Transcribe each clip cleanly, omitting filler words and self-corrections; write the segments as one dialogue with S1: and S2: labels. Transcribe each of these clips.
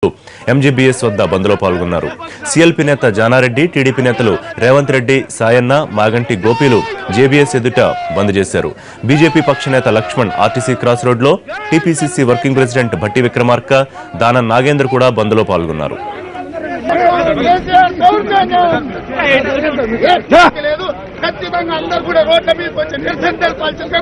S1: MGBS వద్ద బంద్లో పాల్గొన్నారు. CLP నేత జానారెడ్డి, టీడీపీ నేతలు రేవంత్ రెడ్డి, సాయన్న, మాగంటి గోపీలు జేబీఎస్ ఎదుట బంద్ చేశారు. బీజేపీ పక్ష నేత లక్ష్మణ్ ఆర్టీసీ క్రాస్ రోడ్లో, TPCC working president Bhatti Vikramarka, దానం నాగేంద్ర కూడా బంద్లో పాల్గొన్నారు.
S2: ఖచ్చితంగా అందరూ కూడా రోడ్ల మీదకి వచ్చి నిరసన తెలపాల్సిందిగా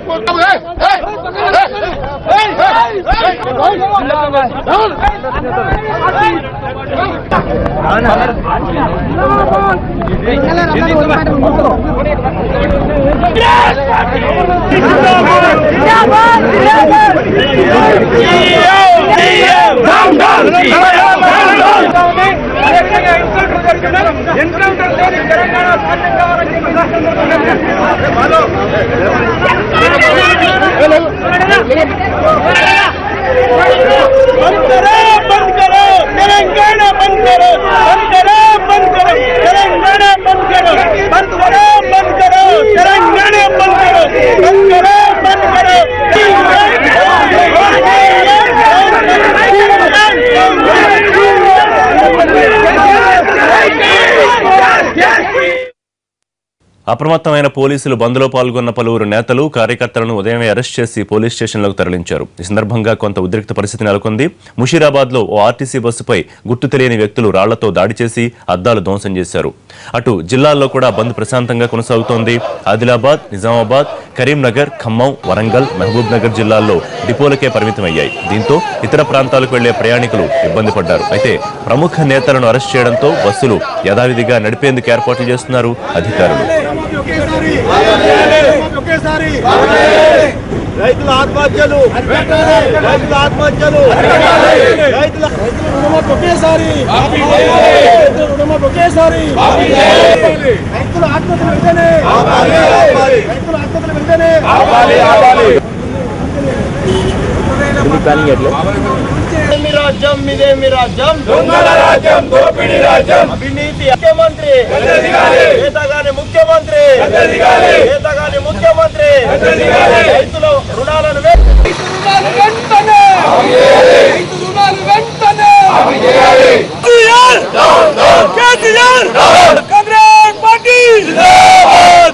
S1: అప్రమత్తమైన పోలీసులు బంద్లో పాల్గొన్న పలువురు నేతలు, కార్యకర్తలను ఉదయమే అరెస్ట్ చేసి పోలీస్ స్టేషన్లకు తరలించారు. ఈ సందర్భంగా కొంత ఉద్రిక్త పరిస్థితి నెలకొంది. ముషీరాబాద్లో ఓ ఆర్టీసీ బస్సుపై గుర్తు తెలియని వ్యక్తులు రాళ్లతో దాడి చేసి అద్దాలు ధ్వంసం చేశారు. అటు జిల్లాల్లో కూడా బంద్ ప్రశాంతంగా కొనసాగుతోంది. ఆదిలాబాద్, నిజామాబాద్, కరీంనగర్, ఖమ్మం, వరంగల్, మహబూబ్ నగర్ జిల్లాల్లో డిపోలకే పరిమితమయ్యాయి. దీంతో ఇతర ప్రాంతాలకు వెళ్లే ప్రయాణికులు ఇబ్బంది పడ్డారు. అయితే ప్రముఖ నేతలను అరెస్ట్ చేయడంతో బస్సులు యథావిధిగా నడిపేందుకు ఏర్పాట్లు చేస్తున్నారు అధికారులు.
S2: రైతుల ఆత్మహత్యలు, రైతుల ఆత్మహత్యలు, రైతుల రుణమాఫీ ఒకేసారి, రుణమాఫీ ఒకేసారి, రైతుల ఆత్మహత్యలు వెంటనే, రైతుల ఆత్మహత్యలు వెంటనే. ఇదేమి రాజ్యం, ఇదేమి రాజ్యం, దొంగల రాజ్యం, దోపిడీ రాజ్యం, అవినీతి ముఖ్యమంత్రి, నేతగాని ముఖ్యమంత్రి, నేతగాని ముఖ్యమంత్రి, రైతుల రుణాలను వెంటనే, రైతు రుణాలు వెంటనే, కాంగ్రెస్ పార్టీ,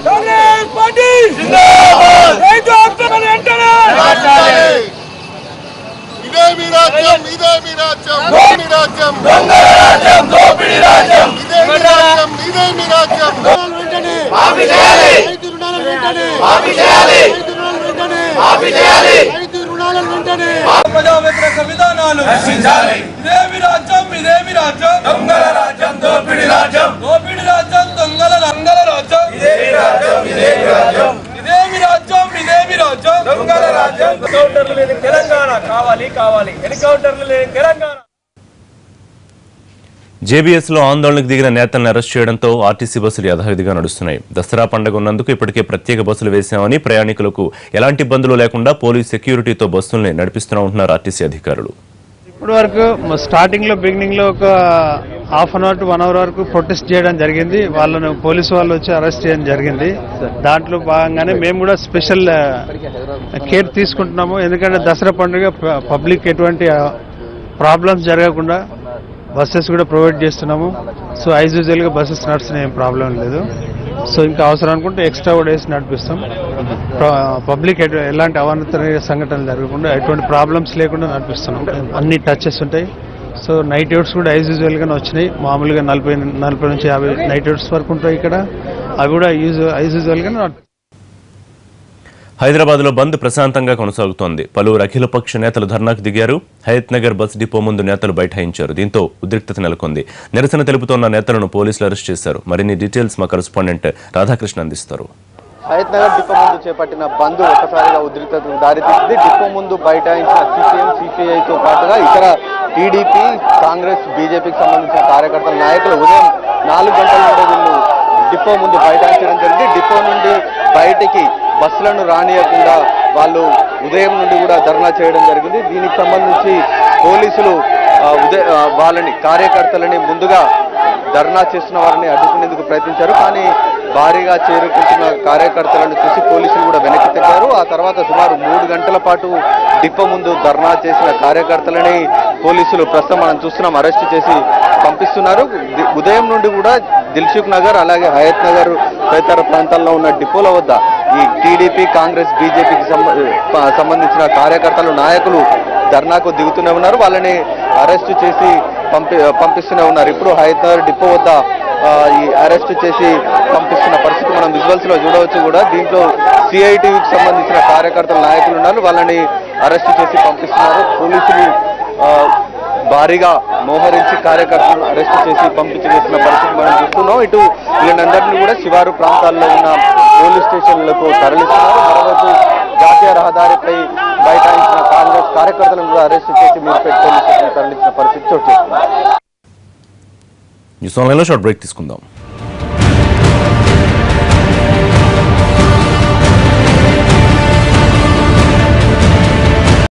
S2: కాంగ్రెస్ పార్టీ, రైతు ఆత్మహత్యలు వెంటనే. ఇదేమి రాజ్యం, ఇదేమి రాజ్యం, దోపిడీ రాజ్యం, దొంగల రాజ్యం, దోపిడీ రాజ్యం, ఇదేమి రాజ్యం, ఇదేమి రాజ్యం, వెంటనే మాఫీ చేయాలి, రైతు రుణాలను వెంటనే మాఫీ చేయాలి, రైతు రుణాలను వెంటనే మాఫీ చేయాలి, రైతు రుణాలను వెంటనే. ప్రజా వ్యతిరేక విధానాలు నశించాలి. ఇదేమి రాజ్యం, ఇదేమి రాజ్యం, దొంగల రాజ్యం, దోపిడీ రాజ్యం, దోపిడీ రాజ్యం, దొంగల రంగల రాజ్యం, ఇదేమి రాజ్యం, ఇదేమి రాజ్యం, ఇదేమి రాజ్యం, ఇదేమి రాజ్యం, దొంగల రాజ్యం. ఎన్కౌంటర్లు లేని తెలంగాణ కావాలి, కావాలి, ఎన్కౌంటర్లు లేని తెలంగాణ.
S1: జేబీఎస్ లో ఆందోళనకు దిగిన నేతలను అరెస్ట్ చేయడంతో ఆర్టీసీ బస్సులు యథావిధిగా నడుస్తున్నాయి. దసరా పండుగ ఉన్నందుకు ఇప్పటికే ప్రత్యేక బస్సులు వేశామని, ప్రయాణికులకు ఎలాంటి ఇబ్బందులు లేకుండా పోలీస్ సెక్యూరిటీతో బస్సుల్ని నడిపిస్తున్నామంటున్నారు ఆర్టీసీ అధికారులు.
S3: ఇప్పటి వరకు స్టార్టింగ్ లో బిగినింగ్ లో ఒక half an hour to 1 hour వరకు ప్రొటెస్ట్ చేయడం జరిగింది. వాళ్ళను పోలీసు వాళ్ళు వచ్చి అరెస్ట్ చేయడం జరిగింది. దాంట్లో భాగంగానే మేము కూడా స్పెషల్ కేర్ తీసుకుంటున్నాము. ఎందుకంటే దసరా పండుగ పబ్లిక్ ఎటువంటి ప్రాబ్లమ్స్ జరగకుండా బస్సెస్ కూడా ప్రొవైడ్ చేస్తున్నాము. సో యాజ్ యూజువల్గా బస్సెస్ నడుస్తున్న ఏం ప్రాబ్లం లేదు. సో ఇంకా అవసరం అనుకుంటే ఎక్స్ట్రా కూడా వేసి నడిపిస్తాం. పబ్లిక్ ఎలాంటి అవాంతరీయ సంఘటనలు జరగకుండా, ఎటువంటి ప్రాబ్లమ్స్ లేకుండా నడిపిస్తున్నాం. అన్ని టచెస్ ఉంటాయి. సో నైట్ అవుట్స్ కూడా యాజ్ యూజువల్గానే వచ్చినాయి. మామూలుగా 40 నుంచి 50 నైట్ అవుట్స్ వరకు ఉంటాయి ఇక్కడ. అవి కూడా యాజ్ యూజువల్గానే.
S1: హైదరాబాద్లో బంద్ ప్రశాంతంగా కొనసాగుతోంది. పలువురు అఖిలపక్ష నేతలు ధర్నాకు దిగారు. హయత్ నగర్ బస్ డిపో ముందు నేతలు బైఠాయించారు. దీంతో ఉద్రిక్తత నెలకొంది. నిరసన తెలుపుతోన్న నేతలను పోలీసులు అరెస్ట్ చేశారు. మరిన్ని డీటెయిల్స్ మా కరెస్పాండెంట్ రాధాకృష్ణ అందిస్తారు.
S4: హయత్ నగర్ డిపో ముందు చేపట్టిన బంద్ ఒక్కసారిగా ఉద్రిక్తతకు దారితీసింది. డిపో ముందు బైఠాయించిన సిపిఎం, సిపిఐతో పాటుగా ఇతర టీడీపీ, కాంగ్రెస్, బీజేపీకి సంబంధించిన కార్యకర్తల నాయకులు ఉదయం 4 గంటల నుండి వీళ్ళు డిపో ముందు బైఠాయించడం జరిగింది. డిపో నుండి బయటికి బస్సులను రానియకుండా వాళ్ళు ఉదయం నుండి కూడా ధర్నా చేయడం జరిగింది. దీనికి సంబంధించి పోలీసులు వాళ్ళని, కార్యకర్తలని ముందుగా ధర్నా చేస్తున్న వారిని అడ్డుకునేందుకు ప్రయత్నించారు. కానీ భారీగా చేరుకుంటున్న కార్యకర్తలను చూసి పోలీసులు కూడా వెనక్కి తగ్గారు. ఆ తర్వాత సుమారు 3 గంటల పాటు డిపో ముందు ధర్నా చేసిన కార్యకర్తలని పోలీసులు ప్రస్తుతం మనం చూస్తున్నాం అరెస్ట్ చేసి పంపిస్తున్నారు. ఉదయం నుండి కూడా దిల్సుఖ్ నగర్ అలాగే హయత్ నగర్ తదితర ప్రాంతాల్లో ఉన్న డిపోల వద్ద ఈ టీడీపీ కాంగ్రెస్ బీజేపీకి సంబంధించిన కార్యకర్తలు నాయకులు ధర్నాకు దిగుతూనే ఉన్నారు. వాళ్ళని అరెస్ట్ చేసి పంపిస్తూనే ఉన్నారు. ఇప్పుడు హయత్ నగర్ డిపో వద్ద ఈ అరెస్ట్ చేసి పంపిస్తున్న పరిస్థితి మనం విజువల్స్ లో చూడవచ్చు. కూడా దీంట్లో సిఐటివికి సంబంధించిన కార్యకర్తల నాయకులు ఉన్నారు. వాళ్ళని అరెస్ట్ చేసి పంపిస్తున్నారు. పోలీసులు భారీగా మోహరించి కార్యకర్తలను అరెస్ట్ చేసి పంపించేసిన పరిస్థితి మనం చూస్తున్నాం. ఇటు వీళ్ళందరినీ కూడా శివారు ప్రాంతాల్లో ఉన్న పోలీస్ స్టేషన్లకు తరలిస్తున్నారు. మరోవైపు జాతీయ రహదారిపై బైఠాయించిన కాంగ్రెస్ కార్యకర్తలను కూడా అరెస్ట్ చేసి మీరుపేట పోలీస్ స్టేషన్ తరలించిన పరిస్థితి చోటు చేసుకున్నారు.
S1: షార్ట్ బ్రేక్ తీసుకుందాం.